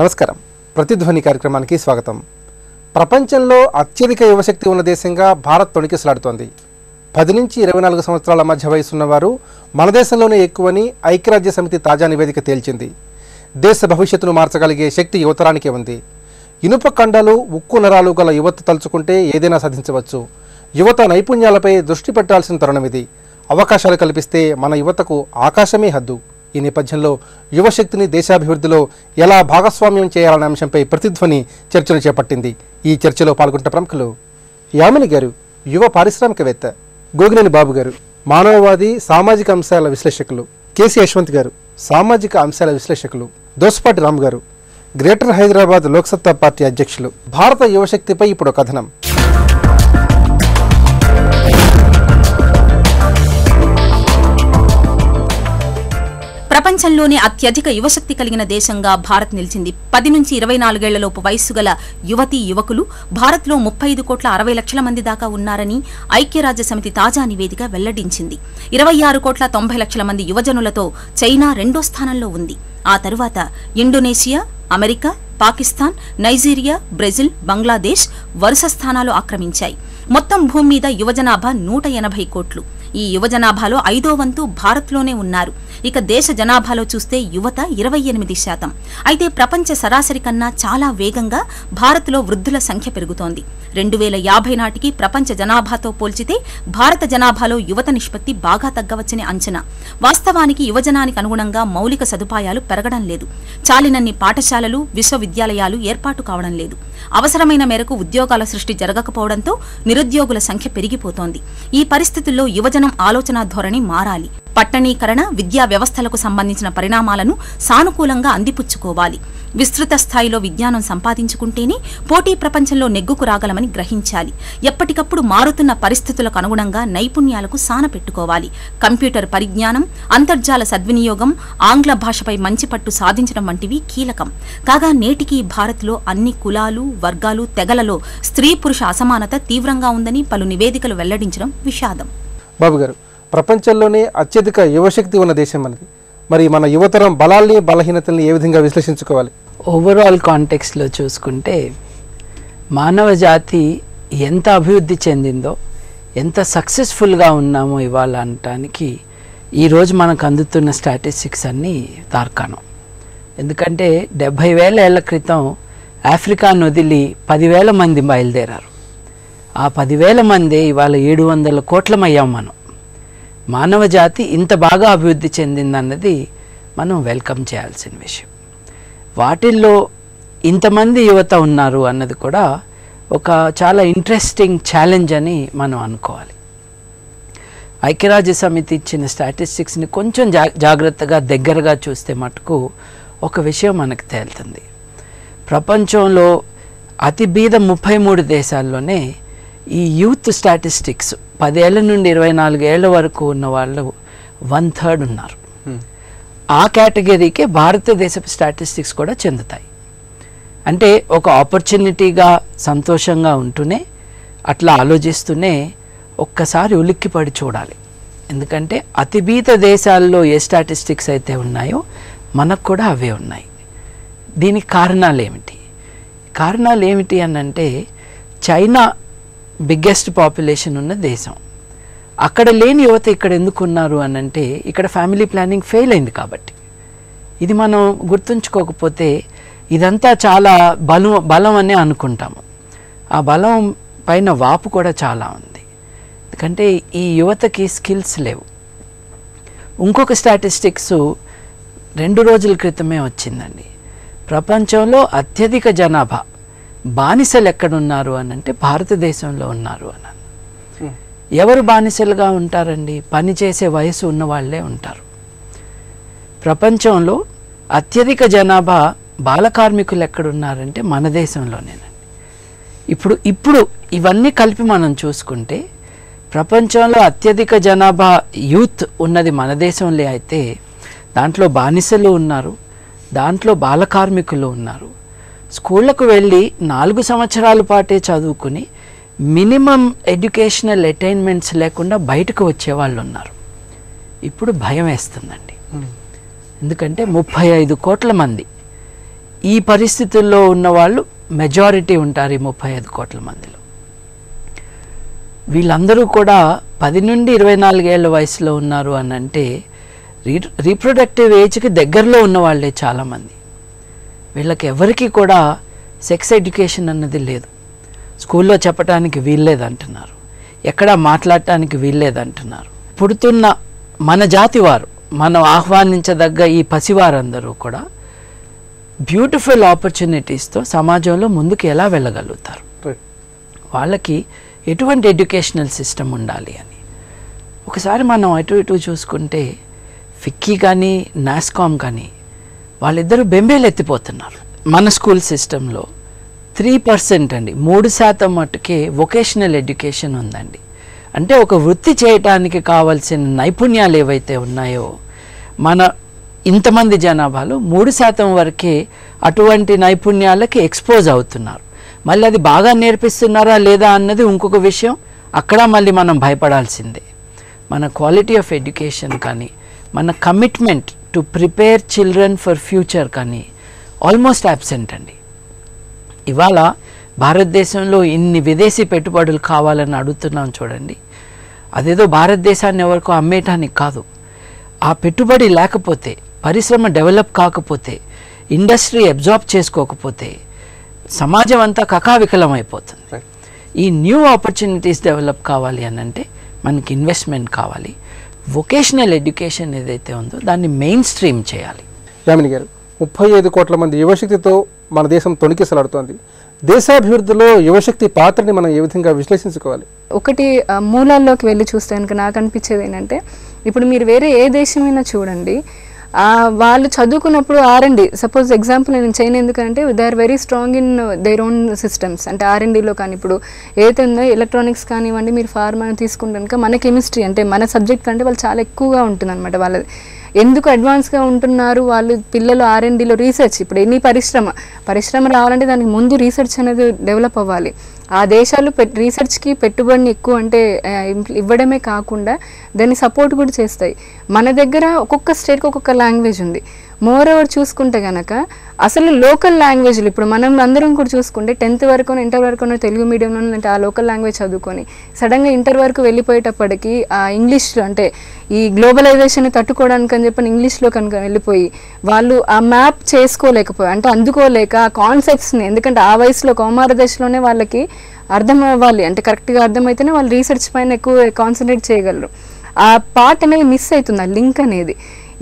నమస్కారం. ప్రతిధ్వని కార్యక్రమానికి స్వాగతం. ప్రపంచంలో అత్యధిక యువశక్తి ఉన్న దేశంగా భారత్ తొణికిసలాడుతోంది. 10 నుంచి 24 సంవత్సరాల మధ్య వయసున్నవారు మన దేశంలోనే ఎక్కువని ఐక్యరాజ్య సమితి తాజా నివేదిక తేల్చింది. దేశ భవిష్యత్తును మార్చగలిగే శక్తి యువతరానికే ఉంది. ఇనుప కండలు, ఉక్కు నరాలు గల యువత తలుచుకుంటే ఏదైనా సాధించవచ్చు. యువత నైపుణ్యాలపై దృష్టి పెట్టాల్సిన తరుణం ఇది. అవకాశాలు కల్పిస్తే మన యువతకు ఆకాశమే హద్దు. ఈ నేపథ్యంలో యువశక్తిని దేశాభివృద్ధిలో ఎలా భాగస్వామ్యం చేయాలనే అంశంపై ప్రతిధ్వని చర్చను చేపట్టింది. ఈ చర్చలో పాల్గొంటున్న ప్రముఖులు యామిని గారు, యువ పారిశ్రామికవేత్త; గోగినేని బాబు గారు, మానవవాది, సామాజిక అంశాల విశ్లేషకులు; కేసీ యశ్వంత్ గారు, సామాజిక అంశాల విశ్లేషకులు; దోసపాటి రామ్ గారు, గ్రేటర్ హైదరాబాద్ లోక్సత్తా పార్టీ అధ్యక్షులు. భారత యువశక్తిపై ఇప్పుడు కథనం. ప్రపంచంలోనే అత్యధిక యువశక్తి కలిగిన దేశంగా భారత్ నిలిచింది. 10 నుంచి 24 ఏళ్లలోపు వయస్సు గల యువతీ యువకులు భారత్లో 35 కోట్ల 60 లక్షల మంది దాకా ఉన్నారని ఐక్యరాజ్య సమితి తాజా నివేదిక వెల్లడించింది. 26 కోట్ల 90 లక్షల మంది యువజనులతో చైనా 2వ స్థానంలో ఉంది. ఆ తరువాత Indonesia, America, Pakistan, Nigeria, Brazil, Bangladesh వరుస స్థానాలు ఆక్రమించాయి. మొత్తం భూమి మీద యువజనాభా 180 కోట్లు. ఈ యువజనాభాలో 5వ వంతు భారత్లోనే ఉన్నారు. ఇక దేశ జనాభాలో చూస్తే యువత 28%. అయితే ప్రపంచ సరాసరి కన్నా చాలా వేగంగా భారత్లో వృద్ధుల సంఖ్య పెరుగుతోంది. 2050 నాటికి ప్రపంచ జనాభాతో పోల్చితే భారత జనాభాలో యువత నిష్పత్తి బాగా తగ్గవచ్చని అంచనా. వాస్తవానికి యువజనానికి అనుగుణంగా మౌలిక సదుపాయాలు పెరగడం లేదు. చాలినన్ని పాఠశాలలు, విశ్వవిద్యాలయాలు ఏర్పాటు కావడం లేదు. అవసరమైన మేరకు ఉద్యోగాల సృష్టి జరగకపోవడంతో నిరుద్యోగుల సంఖ్య పెరిగిపోతోంది. ఈ పరిస్థితుల్లో యువజనం ఆలోచనా ధోరణి మారాలి. పట్టణీకరణ, విద్యా వ్యవస్థలకు సంబంధించిన పరిణామాలను సానుకూలంగా అందిపుచ్చుకోవాలి. విస్తృత స్థాయిలో విజ్ఞానం సంపాదించుకుంటేనే పోటీ ప్రపంచంలో నెగ్గుకు రాగలమని గ్రహించాలి. ఎప్పటికప్పుడు మారుతున్న పరిస్థితులకు అనుగుణంగా నైపుణ్యాలకు సానపెట్టుకోవాలి. కంప్యూటర్ పరిజ్ఞానం, అంతర్జాల సద్వినియోగం, ఆంగ్ల భాషపై మంచి పట్టు సాధించడం వంటివి కీలకం. కాగా నేటికి భారత్లో అన్ని కులాలు, వర్గాలు, తెగలలో స్త్రీ పురుష అసమానత తీవ్రంగా ఉందని పలు నివేదికలు వెల్లడించడం విషాదం. బాబు గారు, ప్రపంచంలోనే అత్యధిక యువశక్తి ఉన్న దేశం మనది. మరి మన యువతరం బలాల్ని, బలహీనతల్ని ఏ విధంగా విశ్లేషించుకోవాలి? ఓవరాల్ కాంటెక్స్ట్లో చూసుకుంటే మానవ జాతి ఎంత అభివృద్ధి చెందిందో, ఎంత సక్సెస్ఫుల్గా ఉన్నామో ఇవాళ అనటానికి ఈరోజు మనకు అందుతున్న స్టాటిస్టిక్స్ అన్నీ తార్కాణం. ఎందుకంటే 70,000 ఏళ్ల క్రితం ఆఫ్రికాను వదిలి 10,000 మంది బయలుదేరారు. ఆ 10,000 మందే ఇవాళ 700 కోట్లమయ్యాం మనం. మానవ జాతి ఇంత బాగా అభివృద్ధి చెందిందన్నది మనం వెల్కమ్ చేయాల్సిన విషయం. వాటిల్లో ఇంతమంది యువత ఉన్నారు అన్నది కూడా ఒక చాలా ఇంట్రెస్టింగ్ ఛాలెంజ్ అని మనం అనుకోవాలి. ఐక్యరాజ్య సమితి ఇచ్చిన స్టాటిస్టిక్స్ని కొంచెం జాగ్రత్తగా దగ్గరగా చూస్తే మటుకు ఒక విషయం మనకు తేలుతుంది. ప్రపంచంలో అతి బీద 33 దేశాల్లోనే ఈ యూత్ స్టాటిస్టిక్స్ 10 ఏళ్ల నుండి 24 ఏళ్ల వరకు ఉన్న వాళ్ళు 1/3 ఉన్నారు. ఆ కేటగిరీకే భారతదేశపు స్టాటిస్టిక్స్ కూడా చెందుతాయి. అంటే ఒక ఆపర్చునిటీగా సంతోషంగా ఉంటూనే, అట్లా ఆలోచిస్తూనే ఒక్కసారి ఉలిక్కిపడి చూడాలి. ఎందుకంటే అతి బీద దేశాల్లో ఏ స్టాటిస్టిక్స్ అయితే ఉన్నాయో మనకు కూడా అవే ఉన్నాయి. దీనికి కారణాలు ఏమిటి అనంటే, చైనా బిగ్గెస్ట్ పాపులేషన్ ఉన్న దేశం. అక్కడ లేని యువత ఇక్కడ ఎందుకు ఉన్నారు అనంటే, ఇక్కడ ఫ్యామిలీ ప్లానింగ్ ఫెయిల్ అయింది కాబట్టి. ఇది మనం గుర్తుంచుకోకపోతే ఇదంతా చాలా బలం అని అనుకుంటాము. ఆ బలం పైన వాపు కూడా చాలా ఉంది. ఎందుకంటే ఈ యువతకి స్కిల్స్ లేవు. ఇంకొక స్టాటిస్టిక్స్ 2 రోజుల క్రితమే వచ్చిందండి. ప్రపంచంలో అత్యధిక జనాభా బానిసలు ఎక్కడున్నారు అనంటే భారతదేశంలో ఉన్నారు అని. ఎవరు బానిసలుగా ఉంటారండి? పనిచేసే వయసు ఉన్న వాళ్ళే ఉంటారు. ప్రపంచంలో అత్యధిక జనాభా బాలకార్మికులు ఎక్కడున్నారంటే మన దేశంలోనేనండి. ఇప్పుడు ఇవన్నీ కలిపి మనం చూసుకుంటే ప్రపంచంలో అత్యధిక జనాభా యూత్ ఉన్నది మన దేశంలో అయితే దాంట్లో బానిసలు ఉన్నారు, దాంట్లో బాలకార్మికులు ఉన్నారు. స్కూళ్లకు వెళ్ళి 4 సంవత్సరాల పాటే చదువుకుని మినిమం ఎడ్యుకేషనల్ అటైన్మెంట్స్ లేకుండా బయటకు వచ్చేవాళ్ళు ఉన్నారు. ఇప్పుడు భయం వేస్తుందండి. ఎందుకంటే 35 కోట్ల మంది ఈ పరిస్థితుల్లో ఉన్న వాళ్ళు మెజారిటీ ఉంటారు ఈ 35 కోట్ల మందిలో. వీళ్ళందరూ కూడా 10 నుండి 24 ఏళ్ళ వయసులో ఉన్నారు అని అంటే రీప్రొడక్టివ్ ఏజ్కి దగ్గరలో ఉన్న వాళ్ళే చాలామంది. వీళ్ళకి ఎవరికి కూడా సెక్స్ ఎడ్యుకేషన్ అన్నది లేదు. స్కూల్లో చెప్పడానికి వీల్లేదంటున్నారు, ఎక్కడా మాట్లాడటానికి వీల్లేదంటున్నారు. పుడుతున్న మన జాతి వారు, మనం ఆహ్వానించదగ్గ ఈ పసివారందరూ కూడా బ్యూటిఫుల్ ఆపర్చునిటీస్తో సమాజంలో ముందుకు ఎలా వెళ్ళగలుగుతారు, వాళ్ళకి ఎటువంటి ఎడ్యుకేషనల్ సిస్టమ్ ఉండాలి అని ఒకసారి మనం అటు ఇటు చూసుకుంటే ఫిక్కీ కానీ నాస్కామ్ కానీ వాళ్ళిద్దరూ బెంబేలు ఎత్తిపోతున్నారు. మన స్కూల్ సిస్టంలో 3% అండి, 3% మట్టుకే వొకేషనల్ ఎడ్యుకేషన్ ఉందండి. అంటే ఒక వృత్తి చేయటానికి కావాల్సిన నైపుణ్యాలు ఏవైతే ఉన్నాయో మన ఇంతమంది జనాభాలో 3% వరకే అటువంటి నైపుణ్యాలకి ఎక్స్పోజ్ అవుతున్నారు. మళ్ళీ అది బాగా నేర్పిస్తున్నారా లేదా అన్నది ఇంకొక విషయం, అక్కడ మళ్ళీ మనం భయపడాల్సిందే. మన క్వాలిటీ ఆఫ్ ఎడ్యుకేషన్ కానీ మన commitment to prepare children for future కానీ ఆల్మోస్ట్ యాబ్సెంట్ అండి. ఇవాళ భారతదేశంలో ఇన్ని విదేశీ పెట్టుబడులు కావాలని అడుగుతున్నాం చూడండి, అదేదో భారతదేశాన్ని ఎవరికో అమ్మేయటానికి కాదు. ఆ పెట్టుబడి లేకపోతే, పరిశ్రమ డెవలప్ కాకపోతే, ఇండస్ట్రీ అబ్జార్బ్ చేసుకోకపోతే సమాజం అంతా కకావికలం అయిపోతుంది. ఈ న్యూ ఆపర్చునిటీస్ డెవలప్ కావాలి అని అంటే మనకి ఇన్వెస్ట్మెంట్ కావాలి. వొకేషనల్ ఎడ్యుకేషన్ ఏదైతే ఉందో దాన్ని మెయిన్ స్ట్రీమ్ చేయాలి. యామిని గారు, 35 కోట్ల మంది యువశక్తితో మన దేశం తొణికిసలాడుతోంది. దేశాభివృద్ధిలో యువశక్తి పాత్రని మనం ఏ విధంగా విశ్లేషించుకోవాలి? ఒకటి మూలాల్లోకి వెళ్ళి చూస్తే కనుక నాకు అనిపించేది ఏంటంటే, ఇప్పుడు మీరు వేరే ఏ దేశమైనా చూడండి, వాళ్ళు చదువుకున్నప్పుడు R&D, సపోజ్ ఎగ్జాంపుల్ నేను చైనా ఎందుకంటే they are very strong in their own systems. అంటే R&Dలో కానీ ఇప్పుడు ఏదైతే ఉందో ఎలక్ట్రానిక్స్ కానివ్వండి, మీరు ఫార్మా తీసుకుంటే కనుక మన కెమిస్ట్రీ అంటే మన సబ్జెక్ట్ కంటే వాళ్ళు చాలా ఎక్కువగా ఉంటుంది అనమాట. వాళ్ళది ఎందుకు అడ్వాన్స్గా ఉంటున్నారు వాళ్ళు పిల్లలు R&Dలో రీసెర్చ్. ఇప్పుడు ఎన్ని పరిశ్రమ రావాలంటే దానికి ముందు రీసెర్చ్ అనేది డెవలప్ అవ్వాలి. ఆ దేశాలు రీసెర్చ్కి పెట్టుబడిని ఎక్కువ అంటే ఇవ్వడమే కాకుండా దాన్ని సపోర్ట్ కూడా చేస్తాయి. మన దగ్గర ఒక్కొక్క స్టేట్కి ఒక్కొక్క లాంగ్వేజ్ ఉంది. మోర్ ఓవర్ చూసుకుంటే కనుక అసలు లోకల్ లాంగ్వేజ్లు ఇప్పుడు మనం అందరం కూడా చూసుకుంటే 10th వరకు ఇంటర్ వరకు తెలుగు మీడియంలో అంటే ఆ లోకల్ లాంగ్వేజ్ చదువుకొని సడన్గా ఇంటర్ వరకు వెళ్ళిపోయేటప్పటికి ఆ ఇంగ్లీష్లో అంటే ఈ గ్లోబలైజేషన్ తట్టుకోవడానికి అని చెప్పి ఇంగ్లీష్లో కనుక వెళ్ళిపోయి వాళ్ళు ఆ మ్యాప్ చేసుకోలేకపోయి అంటే అందుకోలేక ఆ కాన్సెప్ట్స్ని, ఎందుకంటే ఆ వయసులో కౌమార దశలోనే వాళ్ళకి అర్థం అవ్వాలి, అంటే కరెక్ట్గా అర్థమైతేనే వాళ్ళు రీసెర్చ్ పైన ఎక్కువ కాన్సన్ట్రేట్ చేయగలరు. ఆ పార్ట్ అనేది మిస్ అవుతుంది, ఆ లింక్ అనేది.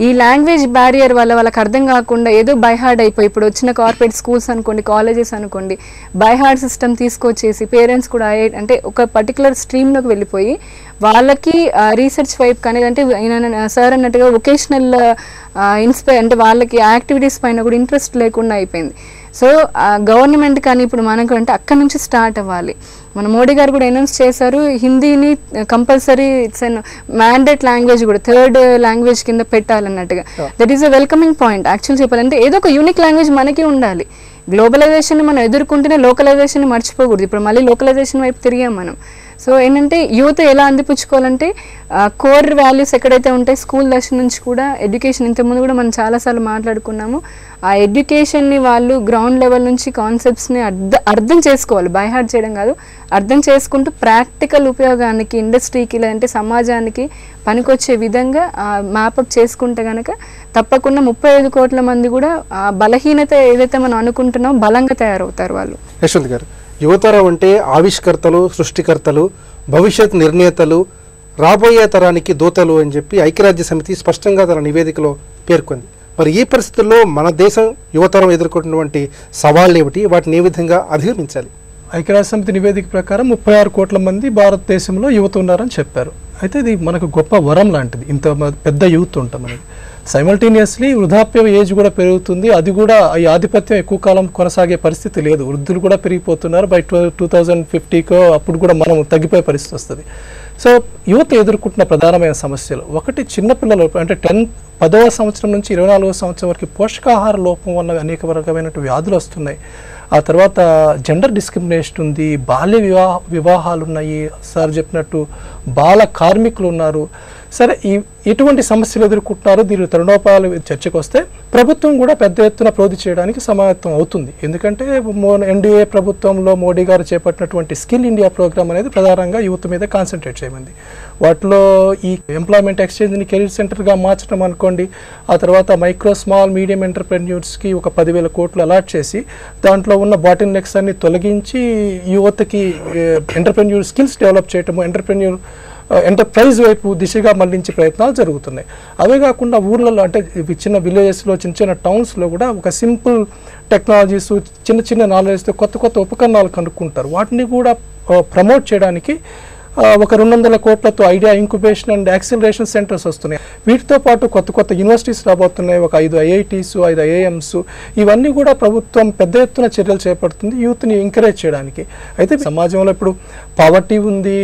ఈ లాంగ్వేజ్ బ్యారియర్ వల్ల వాళ్ళకి అర్థం కాకుండా ఏదో బైహార్డ్ అయిపోయి ఇప్పుడు వచ్చిన కార్పొరేట్ స్కూల్స్ అనుకోండి, కాలేజెస్ అనుకోండి, బైహార్డ్ సిస్టమ్ తీసుకొచ్చేసి పేరెంట్స్ కూడా అంటే ఒక పర్టికులర్ స్ట్రీమ్లోకి వెళ్ళిపోయి వాళ్ళకి రీసెర్చ్ వైపు కానీ అంటే సార్ అన్నట్టుగా వొకేషనల్ అంటే వాళ్ళకి యాక్టివిటీస్ పైన కూడా ఇంట్రెస్ట్ లేకుండా అయిపోయింది. సో గవర్నమెంట్ కానీ ఇప్పుడు మనకు అంటే అక్కడి నుంచి స్టార్ట్ అవ్వాలి. మన మోడీ గారు కూడా అనౌన్స్ చేశారు, హిందీని compulsory it's an mandate language కూడా 3rd లాంగ్వేజ్ కింద పెట్టాలన్నట్టుగా. That is a welcoming point. Actual చెప్పాలంటే ఏదో ఒక యూనిక్ లాంగ్వేజ్ మనకి ఉండాలి. గ్లోబలైజేషన్ మనం ఎదుర్కొంటేనే లోకలైజేషన్ మర్చిపోకూడదు. ఇప్పుడు మళ్ళీ లోకలైజేషన్ వైపు తిరిగాం మనం. సో ఏంటంటే యూత్ ఎలా అందిపుచ్చుకోవాలంటే కోర్ వాల్యూస్ ఎక్కడైతే ఉంటాయి స్కూల్ దశ నుంచి కూడా ఎడ్యుకేషన్, ఇంతకుముందు కూడా మనం చాలాసార్లు మాట్లాడుకున్నాము, ఆ ఎడ్యుకేషన్ని వాళ్ళు గ్రౌండ్ లెవెల్ నుంచి కాన్సెప్ట్స్ని అర్థం చేసుకోవాలి, బై హార్ట్ చేయడం కాదు, అర్థం చేసుకుంటూ ప్రాక్టికల్ ఉపయోగానికి ఇండస్ట్రీకి లేదంటే సమాజానికి పనికొచ్చే విధంగా మ్యాపప్ చేసుకుంటే కనుక తప్పకుండా 35 కోట్ల మంది కూడా బలహీనత ఏదైతే మనం అనుకుంటున్నామో బలంగా తయారవుతారు వాళ్ళు. యశ్వంత్ గారు, యువతరం అంటే ఆవిష్కర్తలు, సృష్టికర్తలు, భవిష్యత్ నిర్ణేతలు, రాబోయే తరానికి దూతలు అని చెప్పి ఐక్యరాజ్య సమితి స్పష్టంగా తన నివేదికలో పేర్కొంది. మరి ఈ పరిస్థితుల్లో మన దేశం యువతరం ఎదుర్కొంటున్నటువంటి సవాళ్ళు ఏమిటి, వాటిని ఏ విధంగా అధిగమించాలి? ఐక్యరాజ్య సమితి నివేదిక ప్రకారం 36 కోట్ల మంది భారతదేశంలో యువత ఉన్నారని చెప్పారు. అయితే ఇది మనకు గొప్ప వరం లాంటిది, ఇంత పెద్ద యూత్ ఉంటాం మనకి. సైమల్టేనియస్లీ వృద్ధాప్య ఏజ్ కూడా పెరుగుతుంది, అది కూడా ఈ ఆధిపత్యం ఎక్కువ కాలం కొనసాగే పరిస్థితి లేదు. వృద్ధులు కూడా పెరిగిపోతున్నారు. బై 2050కో అప్పుడు కూడా మనం తగ్గిపోయే పరిస్థితి వస్తుంది. సో యువత ఎదుర్కొంటున్న ప్రధానమైన సమస్యలు ఒకటి, చిన్నపిల్లలు అంటే 10వ సంవత్సరం నుంచి 24వ సంవత్సరం వరకు పోషకాహార లోపం వల్ల అనేక రకమైన వ్యాధులు వస్తున్నాయి. ఆ తర్వాత జెండర్ డిస్క్రిమినేషన్ ఉంది, బాల్య వివాహాలు ఉన్నాయి, సార్ చెప్పినట్టు బాల కార్మికులు ఉన్నారు. సరే, ఎటువంటి సమస్యలు ఎదుర్కొంటున్నారు, దీని తరుణోపాయాలు చర్చకు వస్తే ప్రభుత్వం కూడా పెద్ద ఎత్తున ప్రోధి చేయడానికి సమాయత్తం అవుతుంది. ఎందుకంటే ఎన్డీఏ ప్రభుత్వంలో మోడీ గారు చేపట్టినటువంటి స్కిల్ ఇండియా ప్రోగ్రామ్ అనేది ప్రధానంగా యువత మీద కాన్సన్ట్రేట్ చేయమంది. వాటిలో ఈ ఎంప్లాయ్మెంట్ ఎక్స్చేంజ్ని కెరీర్ సెంటర్గా మార్చడం అనుకోండి, ఆ తర్వాత మైక్రో స్మాల్ మీడియం ఎంటర్ప్రెన్యూర్స్కి ఒక 10,000 కోట్లు అలాట్ చేసి దాంట్లో ఉన్న బాటిల్ నెక్స్ అన్ని తొలగించి యువతకి ఎంటర్ప్రెన్యూర్ స్కిల్స్ డెవలప్ చేయటము, ఎంటర్ప్రైజ్ వైపు దిశగా మళ్లించే ప్రయత్నాలు జరుగుతున్నాయి. అవే కాకుండా ఊర్లలో అంటే చిన్న విలేజెస్లో, చిన్న చిన్న టౌన్స్లో కూడా ఒక సింపుల్ టెక్నాలజీస్, చిన్న చిన్న నాలెడ్జ్తో కొత్త ఉపకరణాలు కనుక్కుంటారు. వాటిని కూడా ప్రమోట్ చేయడానికి ఒక 200 కోట్లతో idea incubation and acceleration centres వస్తున్నాయి. వీటితో పాటు కొత్త యూనివర్సిటీస్ రాబోతున్నాయి, ఒక 5 IITs, 5 IIMs. ఇవన్నీ కూడా ప్రభుత్వం పెద్ద ఎత్తున చర్యలు చేపడుతుంది యూత్ని ఎంకరేజ్ చేయడానికి. అయితే సమాజంలో ఇప్పుడు పావర్టీ ఉంది,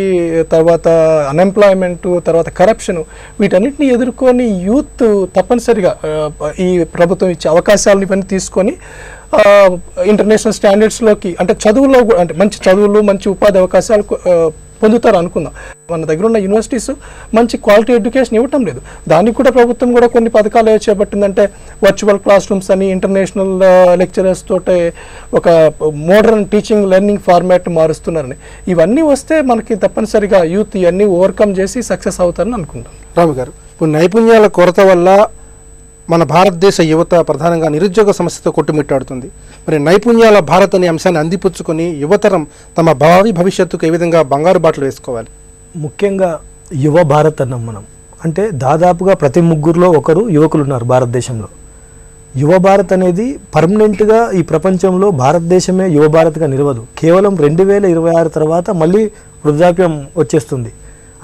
తర్వాత అన్ఎంప్లాయ్మెంట్, తర్వాత కరప్షన్, వీటన్నిటిని ఎదుర్కొని యూత్ తప్పనిసరిగా ఈ ప్రభుత్వం ఇచ్చే అవకాశాలను ఇవన్నీ తీసుకొని ఇంటర్నేషనల్ స్టాండర్డ్స్లోకి, అంటే చదువులో అంటే మంచి చదువులు, మంచి ఉపాధి అవకాశాలు పొందుతారు అనుకుందాం. మన దగ్గర ఉన్న యూనివర్సిటీస్ మంచి క్వాలిటీ ఎడ్యుకేషన్ ఇవ్వటం లేదు. దానికి కూడా ప్రభుత్వం కూడా కొన్ని పథకాలు చేపట్టిందంటే వర్చువల్ క్లాస్ రూమ్స్ అని, ఇంటర్నేషనల్ లెక్చరర్స్ తోటే ఒక మోడర్న్ టీచింగ్ లెర్నింగ్ ఫార్మాట్ మారుస్తున్నారని. ఇవన్నీ వస్తే మనకి తప్పనిసరిగా యూత్ ఇవన్నీ ఓవర్కమ్ చేసి సక్సెస్ అవుతారని అనుకుంటాం. రాము గారు, ఇప్పుడు నైపుణ్యాల కొరత వల్ల మన భారతదేశ యువత ప్రధానంగా నిరుద్యోగ సమస్యతో కొట్టుమిట్టాడుతుంది. మరి నైపుణ్యాల భారత్ అనే అంశాన్ని అందిపుచ్చుకొని యువతరం తమ భావి భవిష్యత్తుకు ఏ విధంగా బంగారు బాటలు వేసుకోవాలి? ముఖ్యంగా యువ భారత్ అన్నాం మనం. అంటే దాదాపుగా ప్రతి 3లో ఒకరు యువకులు ఉన్నారు భారతదేశంలో. యువ భారత్ అనేది పర్మనెంట్గా ఈ ప్రపంచంలో భారతదేశమే యువ భారత్గా నిలవదు. కేవలం 2026 తర్వాత మళ్ళీ వృద్ధాప్యం వచ్చేస్తుంది.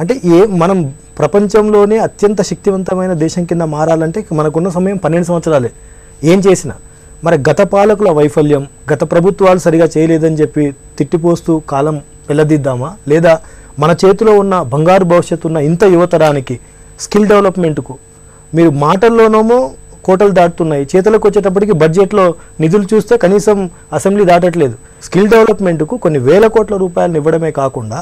అంటే మనం ప్రపంచంలోనే అత్యంత శక్తివంతమైన దేశం కింద మారాలంటే మనకున్న సమయం 12 సంవత్సరాలే. ఏం చేసినా మరి గత పాలకుల వైఫల్యం, గత ప్రభుత్వాలు సరిగా చేయలేదని చెప్పి తిట్టిపోస్తూ కాలం వెళ్ళదిద్దామా, లేదా మన చేతిలో ఉన్న బంగారు భవిష్యత్తు ఉన్న ఇంత యువతరానికి స్కిల్ డెవలప్మెంట్కు మీరు మాటల్లోనేమో కోటలు దాటుతున్నాయి, చేతులకు వచ్చేటప్పటికి బడ్జెట్లో నిధులు చూస్తే కనీసం అసెంబ్లీ దాటట్లేదు. స్కిల్ డెవలప్మెంట్కు కొన్ని వేల కోట్ల రూపాయలను ఇవ్వడమే కాకుండా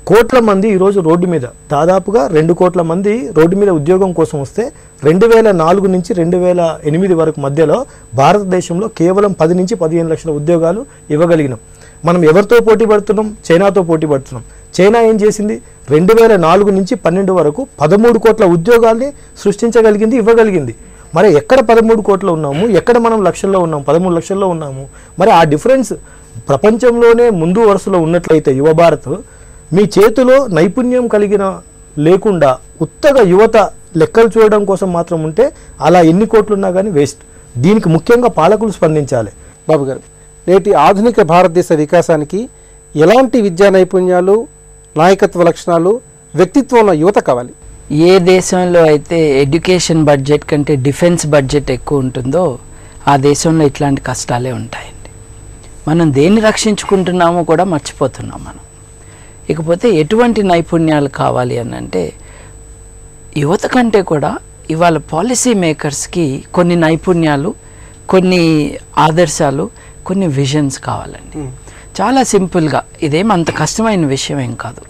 కోట్ల మంది ఈరోజు రోడ్డు మీద, దాదాపుగా 2 కోట్ల మంది రోడ్డు మీద ఉద్యోగం కోసం వస్తే 2004 నుంచి 2008 వరకు మధ్యలో భారతదేశంలో కేవలం 10 నుంచి 15 లక్షల ఉద్యోగాలు ఇవ్వగలిగినాం. మనం ఎవరితో పోటీ పడుతున్నాం? చైనాతో పోటీ పడుతున్నాం. చైనా ఏం చేసింది? 2004 నుంచి 12 వరకు 13 కోట్ల ఉద్యోగాల్ని సృష్టించగలిగింది, ఇవ్వగలిగింది. మరి ఎక్కడ 13 కోట్లు ఉన్నాము, ఎక్కడ మనం లక్షల్లో ఉన్నాము, 13 లక్షల్లో ఉన్నాము. మరి ఆ డిఫరెన్స్ ప్రపంచంలోనే ముందు వరుసలో ఉన్నట్లయితే యువ భారత్, మీ చేతిలో నైపుణ్యం కలిగిన లేకుండా ఉత్తగా యువత లెక్కలు చూడడం కోసం మాత్రం ఉంటే అలా ఎన్ని కోట్లున్నా కానీ వేస్ట్. దీనికి ముఖ్యంగా పాలకులు స్పందించాలి. బాబు గారు, నేటి ఆధునిక భారతదేశ వికాసానికి ఎలాంటి విద్యా నైపుణ్యాలు, నాయకత్వ లక్షణాలు, వ్యక్తిత్వంలో యువత కావాలి? ఏ దేశంలో అయితే ఎడ్యుకేషన్ బడ్జెట్ కంటే డిఫెన్స్ బడ్జెట్ ఎక్కువ ఉంటుందో ఆ దేశంలో ఇట్లాంటి కష్టాలే ఉంటాయండి. మనం దేన్ని రక్షించుకుంటున్నామో కూడా మర్చిపోతున్నాం మనం. ఇకపోతే ఎటువంటి నైపుణ్యాలు కావాలి అని అంటే, యువత కంటే కూడా ఇవాళ పాలసీ మేకర్స్కి కొన్ని నైపుణ్యాలు, కొన్ని ఆదర్శాలు, కొన్ని విజన్స్ కావాలండి. చాలా సింపుల్గా, ఇదేం అంత కష్టమైన విషయం ఏం కాదు.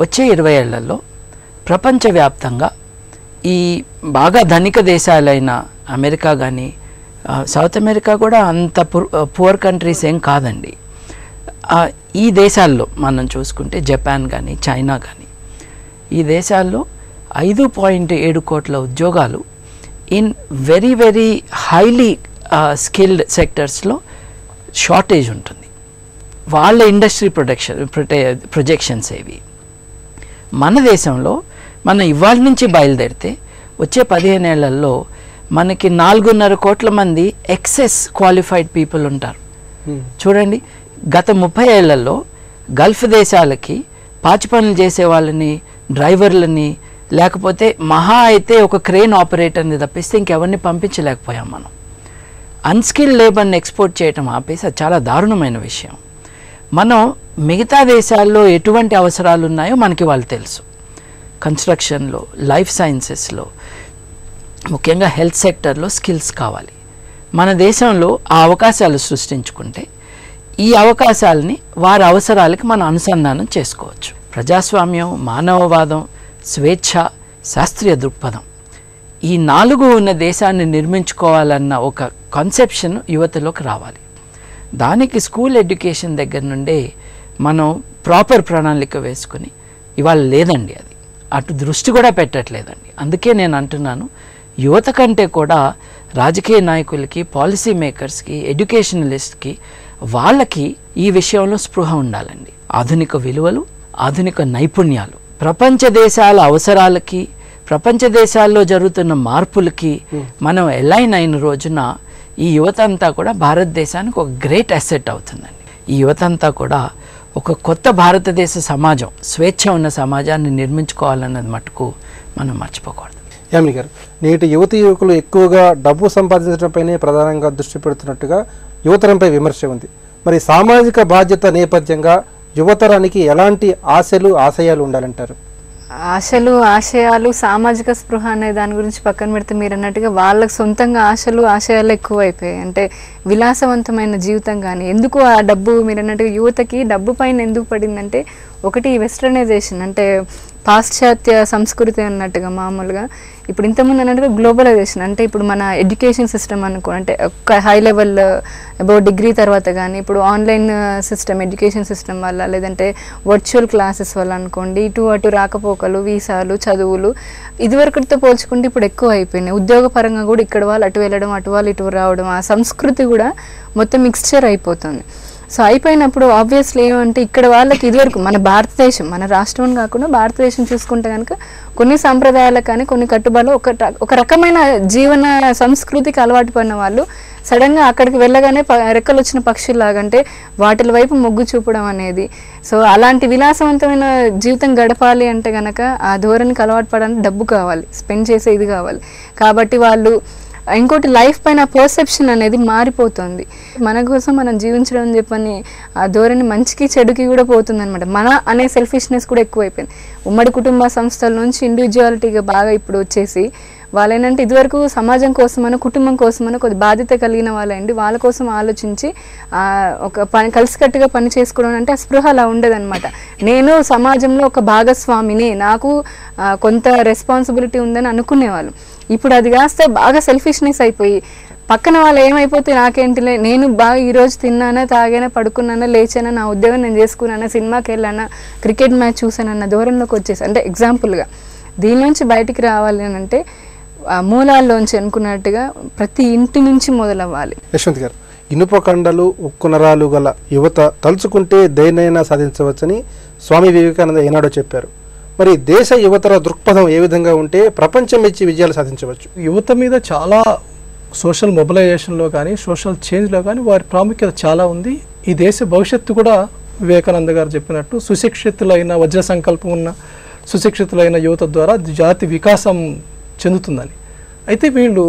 వచ్చే 20 ఏళ్లలో ప్రపంచవ్యాప్తంగా ఈ బాగా ధనిక దేశాలైన అమెరికా కానీ, సౌత్ అమెరికా కూడా అంత పువర్ కంట్రీస్ ఏం కాదండి. ఈ దేశాల్లో మనం చూసుకుంటే జపాన్ కానీ, చైనా కానీ, ఈ దేశాల్లో 5.7 కోట్ల ఉద్యోగాలు in very very highly skilled సెక్టర్స్లో షార్టేజ్ ఉంటుంది. వాళ్ళ ఇండస్ట్రీ ప్రొజెక్షన్స్ ఏవి. మన దేశంలో మనం ఇవాళ నుంచి బయలుదేరితే వచ్చే 15 ఏళ్లలో మనకి 4.5 కోట్ల మంది ఎక్సెస్ క్వాలిఫైడ్ పీపుల్ ఉంటారు. చూడండి, గత 30 ఏళ్లలో గల్ఫ్ దేశాలకి పాచి పనులు చేసే వాళ్ళని, డ్రైవర్లని, లేకపోతే మహా అయితే ఒక క్రేన్ ఆపరేటర్ని తప్పిస్తే ఇంకెవరిని పంపించలేకపోయాం మనం. అన్స్కిల్డ్ లేబర్ని ఎక్స్పోర్ట్ చేయటం ఆపేసి అది చాలా దారుణమైన విషయం. మనం మిగతా దేశాల్లో ఎటువంటి అవసరాలు ఉన్నాయో మనకి వాళ్ళు తెలుసు. కన్స్ట్రక్షన్లో, లైఫ్ సైన్సెస్లో, ముఖ్యంగా హెల్త్ సెక్టర్లో స్కిల్స్ కావాలి. మన దేశంలో ఆ అవకాశాలు సృష్టించుకుంటే ఈ అవకాశాలని వారి అవసరాలకి మనం అనుసంధానం చేసుకోవచ్చు. ప్రజాస్వామ్యం, మానవవాదం, స్వేచ్ఛ, శాస్త్రీయ దృక్పథం, ఈ 4 ఉన్న దేశాన్ని నిర్మించుకోవాలన్న ఒక కాన్సెప్షన్ యువతలోకి రావాలి. దానికి స్కూల్ ఎడ్యుకేషన్ దగ్గర నుండే మనం ప్రాపర్ ప్రణాళిక వేసుకుని, ఇవాళ లేదండి అది, అటు దృష్టి కూడా పెట్టట్లేదండి. అందుకే నేను అంటున్నాను, యువత కంటే కూడా రాజకీయ నాయకులకి, పాలసీ మేకర్స్కి, ఎడ్యుకేషనలిస్ట్కి, వాళ్ళకి ఈ విషయంలో స్పృహ ఉండాలండి. ఆధునిక విలువలు, ఆధునిక నైపుణ్యాలు, ప్రపంచ దేశాల అవసరాలకి, ప్రపంచ దేశాల్లో జరుగుతున్న మార్పులకి మనం అలైన్ అయిన రోజున ఈ యువత అంతా కూడా భారతదేశానికి ఒక గ్రేట్ అసెట్ అవుతుందండి. ఈ యువత అంతా కూడా ఒక కొత్త భారతదేశ సమాజం, స్వేచ్ఛ ఉన్న సమాజాన్ని నిర్మించుకోవాలన్నది మటుకు మనం మర్చిపోకూడదు. యామిని గారు, నేటి యువతి యువకులు ఎక్కువగా డబ్బు సంపాదించడంపైనే ప్రధానంగా దృష్టి పెడుతున్నట్టుగా యువతరంపై విమర్శ ఉంది. మరి సామాజిక బాధ్యత నేపథ్యంగా యువతరానికి ఎలాంటి ఆశలు, ఆశయాలు ఉండాలంటారు? ఆశలు, ఆశయాలు, సామాజిక స్పృహ అనే దాని గురించి పక్కన పెడితే మీరు అన్నట్టుగా వాళ్ళకి సొంతంగా ఆశలు, ఆశయాలు ఎక్కువ అయిపోయాయి. అంటే విలాసవంతమైన జీవితం కానీ, ఎందుకు ఆ డబ్బు, మీరు అన్నట్టుగా యువతకి డబ్బు పైన ఎందుకు పడిందంటే, ఒకటి వెస్టర్నైజేషన్, అంటే పాశ్చాత్య సంస్కృతి అన్నట్టుగా మామూలుగా. ఇప్పుడు ఇంతకుముందు అన్నట్టుగా గ్లోబలైజేషన్, అంటే ఇప్పుడు మన ఎడ్యుకేషన్ సిస్టమ్ అనుకో, అంటే ఒక హై లెవెల్ అబౌట్ డిగ్రీ తర్వాత కానీ ఇప్పుడు ఆన్లైన్ సిస్టమ్, ఎడ్యుకేషన్ సిస్టమ్ వల్ల, లేదంటే వర్చువల్ క్లాసెస్ వల్ల అనుకోండి, ఇటు అటు రాకపోకలు, వీసాలు, చదువులు ఇదివరకుతో పోల్చుకుంటే ఇప్పుడు ఎక్కువ అయిపోయినాయి. ఉద్యోగపరంగా కూడా ఇక్కడ వాళ్ళు అటు వెళ్ళడం, అటు వాళ్ళు ఇటు రావడం, ఆ సంస్కృతి కూడా మొత్తం మిక్స్చర్ అయిపోతుంది. సో అయిపోయినప్పుడు ఆబ్వియస్లీ ఏమంటే ఇక్కడ వాళ్ళకి ఇదివరకు మన భారతదేశం, మన రాష్ట్రం కాకుండా భారతదేశం చూసుకుంటే కనుక కొన్ని సాంప్రదాయాలకు కానీ, కొన్ని కట్టుబాట్లు, ఒక రకమైన జీవన సంస్కృతికి అలవాటు పడిన వాళ్ళు సడన్గా అక్కడికి వెళ్ళగానే రెక్కలు వచ్చిన పక్షుల్లాగంటే వాటి వైపు మొగ్గు చూపడం అనేది. సో అలాంటి విలాసవంతమైన జీవితం గడపాలి అంటే కనుక ఆ ధోరణికి అలవాటు పడడానికి డబ్బు కావాలి, స్పెండ్ చేసే ఇది కావాలి. కాబట్టి వాళ్ళు ఇంకోటి లైఫ్ పైన పర్సెప్షన్ అనేది మారిపోతుంది. మన కోసం మనం జీవించడం అని చెప్పని ఆ ధోరణి మంచికి చెడుకి కూడా పోతుంది అనమాట. మన అనే సెల్ఫిష్నెస్ కూడా ఎక్కువైపోయింది. ఉమ్మడి కుటుంబ సంస్థల నుంచి ఇండివిజువాలిటీగా బాగా ఇప్పుడు వచ్చేసి వాళ్ళు ఏంటంటే ఇదివరకు సమాజం కోసమనో, కుటుంబం కోసమనో కొద్ది బాధ్యత కలిగిన వాళ్ళండి, వాళ్ళ కోసం ఆలోచించి ఒక పని కలిసికట్టుగా పని చేసుకోవడం అంటే ఆ స్పృహ అలా ఉండదన్నమాట. నేను సమాజంలో ఒక భాగస్వామిని, నాకు కొంత రెస్పాన్సిబిలిటీ ఉందని అనుకునేవాళ్ళు. ఇప్పుడు అది కాస్త బాగా సెల్ఫిష్నెస్ అయిపోయి పక్కన వాళ్ళు ఏమైపోతే నాకేంటిలే, నేను బాగా ఈరోజు తిన్నానా, తాగానా, పడుకున్నానా, లేచానా, నా ఉద్యోగం నేను చేసుకున్నానా, సినిమాకి వెళ్ళానా, క్రికెట్ మ్యాచ్ చూసానన్న ధోరణిలోకి వచ్చేసి, అంటే ఎగ్జాంపుల్గా దీని నుంచి బయటికి రావాలి అని అంటే మూలాల్లోంచి అనుకున్నట్టుగా ప్రతి ఇంటి నుంచి మొదలవ్వాలి. యశ్వంత్ గారు, ఇనుప కండలు, ఉక్కు నరాలు గల యువత తలుచుకుంటే దేన్నైనా సాధించవచ్చని స్వామి వివేకానంద ఏనాడో చెప్పారు. మరి దేశ యువతర దృక్పథం ఏ విధంగా ఉంటే ప్రపంచం ఇచ్చి విజయాలు సాధించవచ్చు? యువత మీద చాలా సోషల్ మొబిలైజేషన్లో కానీ, సోషల్ చేంజ్లో కానీ వారి ప్రాముఖ్యత చాలా ఉంది. ఈ దేశ భవిష్యత్తు కూడా వివేకానంద గారు చెప్పినట్టు సుశిక్షితులైన, వజ్ర సంకల్పం ఉన్న సుశిక్షితులైన యువత ద్వారా జాతి వికాసం చెందుతుందని. అయితే వీళ్ళు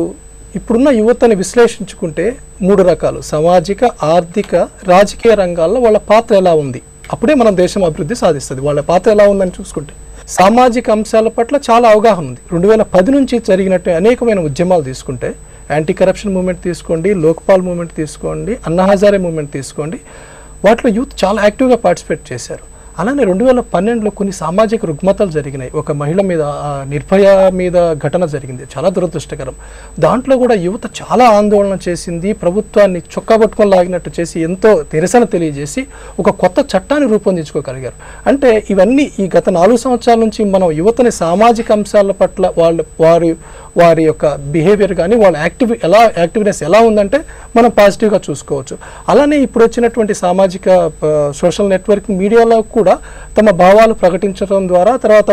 ఇప్పుడున్న యువతని విశ్లేషించుకుంటే 3 రకాలు: సామాజిక, ఆర్థిక, రాజకీయ రంగాల్లో వాళ్ళ పాత్ర ఎలా ఉంది, అప్పుడే మనం దేశం అభివృద్ధి సాధిస్తుంది. వాళ్ళ పాత్ర ఎలా ఉందని చూసుకుంటే సామాజిక అంశాల పట్ల చాలా అవగాహన ఉంది. 2010 నుంచి జరిగినట్టు అనేకమైన ఉద్యమాలు తీసుకుంటే, యాంటీ కరప్షన్ మూవ్మెంట్ తీసుకోండి, లోక్పాల్ మూవ్మెంట్ తీసుకోండి, అన్నా హజారే మూవ్మెంట్ తీసుకోండి, వాటిలో యూత్ చాలా యాక్టివ్గా పార్టిసిపేట్ చేశారు. అలానే 2012లో కొన్ని సామాజిక రుగ్మతలు జరిగినాయి. ఒక మహిళ మీద, నిర్భయ మీద ఘటన జరిగింది, చాలా దురదృష్టకరం. దాంట్లో కూడా యువత చాలా ఆందోళన చేసింది, ప్రభుత్వాన్ని చొక్కాబట్టుకొని లాగినట్టు చేసి ఎంతో నిరసన తెలియజేసి ఒక కొత్త చట్టాన్ని రూపొందించుకోగలిగారు. అంటే ఇవన్నీ ఈ గత 4 సంవత్సరాల నుంచి మనం యువతని సామాజిక అంశాల పట్ల వారి యొక్క బిహేవియర్ కానీ, వాళ్ళ యాక్టివ్నెస్ ఎలా ఉందంటే మనం పాజిటివ్గా చూసుకోవచ్చు. అలానే ఇప్పుడు వచ్చినటువంటి సామాజిక సోషల్ నెట్వర్కింగ్ మీడియాలో కూడా తమ భావాలు ప్రకటించడం ద్వారా తర్వాత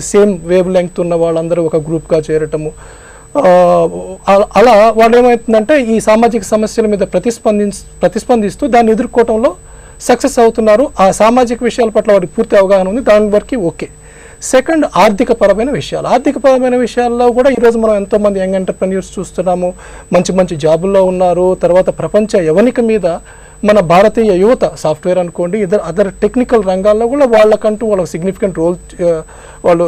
సేమ్ వేవ్ లెంగ్త్ ఉన్న వాళ్ళందరూ ఒక గ్రూప్గా చేరటము, అలా వాళ్ళు ఏమవుతుందంటే ఈ సామాజిక సమస్యల మీద ప్రతిస్పందిస్తూ దాన్ని ఎదుర్కోవడంలో సక్సెస్ అవుతున్నారు. ఆ సామాజిక విషయాల పట్ల వారికి పూర్తి అవగాహన ఉంది, దాని వరకు ఓకే. సెకండ్, ఆర్థికపరమైన విషయాల్లో కూడా ఈరోజు మనం ఎంతోమంది యంగ్ ఎంటర్ప్రెన్యూర్స్ చూస్తున్నాము, మంచి జాబుల్లో ఉన్నారు. తర్వాత ప్రపంచ యవనిక మీద మన భారతీయ యువత, సాఫ్ట్వేర్ అనుకోండి, అదర్ టెక్నికల్ రంగాల్లో కూడా వాళ్ళకంటూ వాళ్ళ సిగ్నిఫికెంట్ రోల్, వాళ్ళు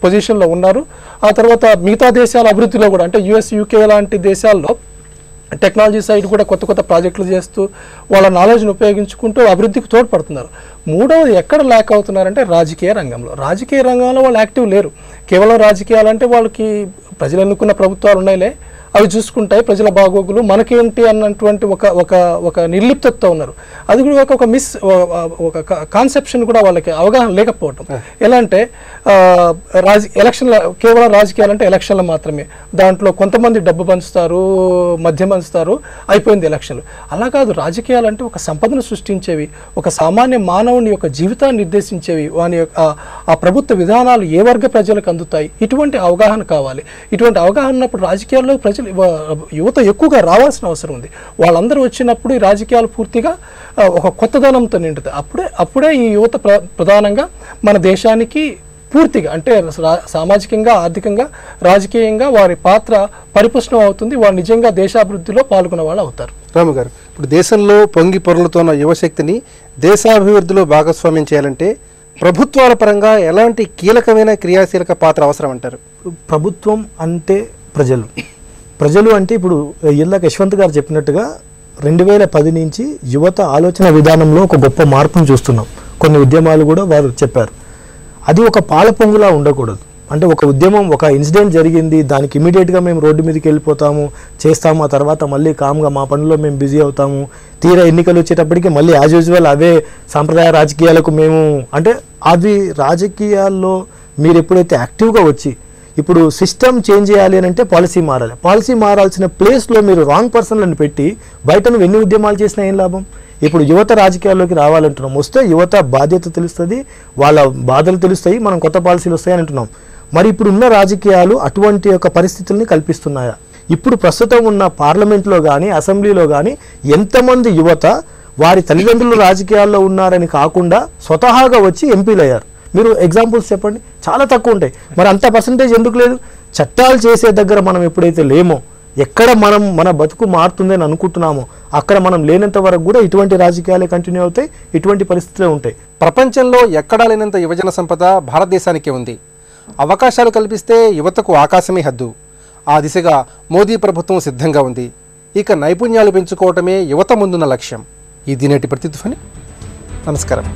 పొజిషన్లో ఉన్నారు. ఆ తర్వాత మిగతా దేశాల అభివృద్ధిలో కూడా, అంటే US, UK లాంటి దేశాల్లో టెక్నాలజీ సైడ్ కూడా కొత్త కొత్త ప్రాజెక్టులు చేస్తూ వాళ్ళ నాలెడ్జ్ని ఉపయోగించుకుంటూ అభివృద్ధికి తోడ్పడుతున్నారు. మూడవది ఎక్కడ ల్యాక్ అవుతున్నారంటే రాజకీయ రంగంలో వాళ్ళు యాక్టివ్ లేరు. కేవలం రాజకీయాలంటే వాళ్ళకి ప్రజలు ఎన్నుకున్న ప్రభుత్వాలు ఉన్నాయిలే, అవి చూసుకుంటాయి, ప్రజల బాగోగులు మనకేంటి అన్నటువంటి ఒక నిర్లిప్తతో ఉన్నారు. అది కూడా ఒక కాన్సెప్షన్ కూడా వాళ్ళకి అవగాహన లేకపోవటం. ఎలా అంటే కేవలం రాజకీయాలంటే ఎలక్షన్లు మాత్రమే, దాంట్లో కొంతమంది డబ్బు పంచుతారు, మద్యం పంచుతారు, అయిపోయింది ఎలక్షన్లు. అలా కాదు, రాజకీయాలంటే ఒక సంపదను సృష్టించేవి, ఒక సామాన్య మానవుని యొక్క జీవితాన్ని నిర్దేశించేవి, వాని ఆ ప్రభుత్వ విధానాలు ఏ వర్గ ప్రజలకు అందుతాయి, ఇటువంటి అవగాహన కావాలి. ఇటువంటి అవగాహన ఉన్నప్పుడు రాజకీయాల్లో యువత ఎక్కువగా రావాల్సిన అవసరం ఉంది. వాళ్ళందరూ వచ్చినప్పుడు ఈ రాజకీయాలు పూర్తిగా ఒక కొత్తదనంతో నిండుతాయి. అప్పుడే ఈ యువత ప్రధానంగా మన దేశానికి పూర్తిగా అంటే సామాజికంగా, ఆర్థికంగా, రాజకీయంగా వారి పాత్ర పరిపుష్టం అవుతుంది. వారు నిజంగా దేశాభివృద్ధిలో పాల్గొనే వాళ్ళు అవుతారు. రాము గారు, ఇప్పుడు దేశంలో పొంగి పొరలుతున్న యువశక్తిని దేశాభివృద్ధిలో భాగస్వామ్యం చేయాలంటే ప్రభుత్వాల పరంగా ఎలాంటి కీలకమైన క్రియాశీలక పాత్ర అవసరం అంటారు? ప్రభుత్వం అంటే ప్రజలు అంటే ఇప్పుడు ఇందాక యశ్వంత్ గారు చెప్పినట్టుగా 2010 నుంచి యువత ఆలోచన విధానంలో ఒక గొప్ప మార్పును చూస్తున్నాం. కొన్ని ఉద్యమాలు కూడా వారు చెప్పారు. అది ఒక పాల పొంగులా ఉండకూడదు. అంటే ఒక ఉద్యమం, ఒక ఇన్సిడెంట్ జరిగింది, దానికి ఇమీడియట్గా మేము రోడ్డు మీదకి వెళ్ళిపోతాము, చేస్తాము, ఆ తర్వాత మళ్ళీ కామ్గా మా పనుల్లో మేము బిజీ అవుతాము, తీరా ఎన్నికలు వచ్చేటప్పటికి మళ్ళీ యాజ్ యూజువల్ అవే సాంప్రదాయ రాజకీయాలకు మేము అంటే అవి రాజకీయాల్లో మీరు ఎప్పుడైతే యాక్టివ్గా వచ్చి ఇప్పుడు సిస్టమ్ చేంజ్ చేయాలి అని అంటే పాలసీ మారాల్సిన ప్లేస్లో మీరు రాంగ్ పర్సన్లను పెట్టి బయట నువ్వు ఎన్ని ఉద్యమాలు చేసినా ఏం లాభం? ఇప్పుడు యువత రాజకీయాల్లోకి రావాలంటున్నాం, వస్తే యువత బాధ్యత తెలుస్తుంది, వాళ్ళ బాధలు తెలుస్తాయి, మనం కొత్త పాలసీలు వస్తాయని అంటున్నాం. మరి ఇప్పుడు ఉన్న రాజకీయాలు అటువంటి యొక్క పరిస్థితుల్ని కల్పిస్తున్నాయా? ఇప్పుడు ప్రస్తుతం ఉన్న పార్లమెంట్లో కానీ అసెంబ్లీలో కానీ ఎంతమంది యువత వారి తల్లిదండ్రులు రాజకీయాల్లో ఉన్నారని కాకుండా స్వతహాగా వచ్చి ఎంపీలు అయ్యారు? మీరు ఎగ్జాంపుల్స్ చెప్పండి, చాలా తక్కువ ఉంటాయి. మరి అంత పర్సంటేజ్ ఎందుకు లేదు? చట్టాలు చేసే దగ్గర మనం ఎప్పుడైతే లేమో, ఎక్కడ మన బతుకు మారుతుందని అనుకుంటున్నామో అక్కడ మనం లేనంత వరకు కూడా ఇటువంటి రాజకీయాలే కంటిన్యూ అవుతాయి, ఇటువంటి పరిస్థితులే ఉంటాయి. ప్రపంచంలో ఎక్కడా లేనంత యువజన సంపద భారతదేశానికే ఉంది. అవకాశాలు కల్పిస్తే యువతకు ఆకాశమే హద్దు. ఆ దిశగా మోదీ ప్రభుత్వం సిద్ధంగా ఉంది. ఇక నైపుణ్యాలు పెంచుకోవటమే యువత ముందున్న లక్ష్యం. ఇది నేటి ప్రతిధ్వని. నమస్కారం.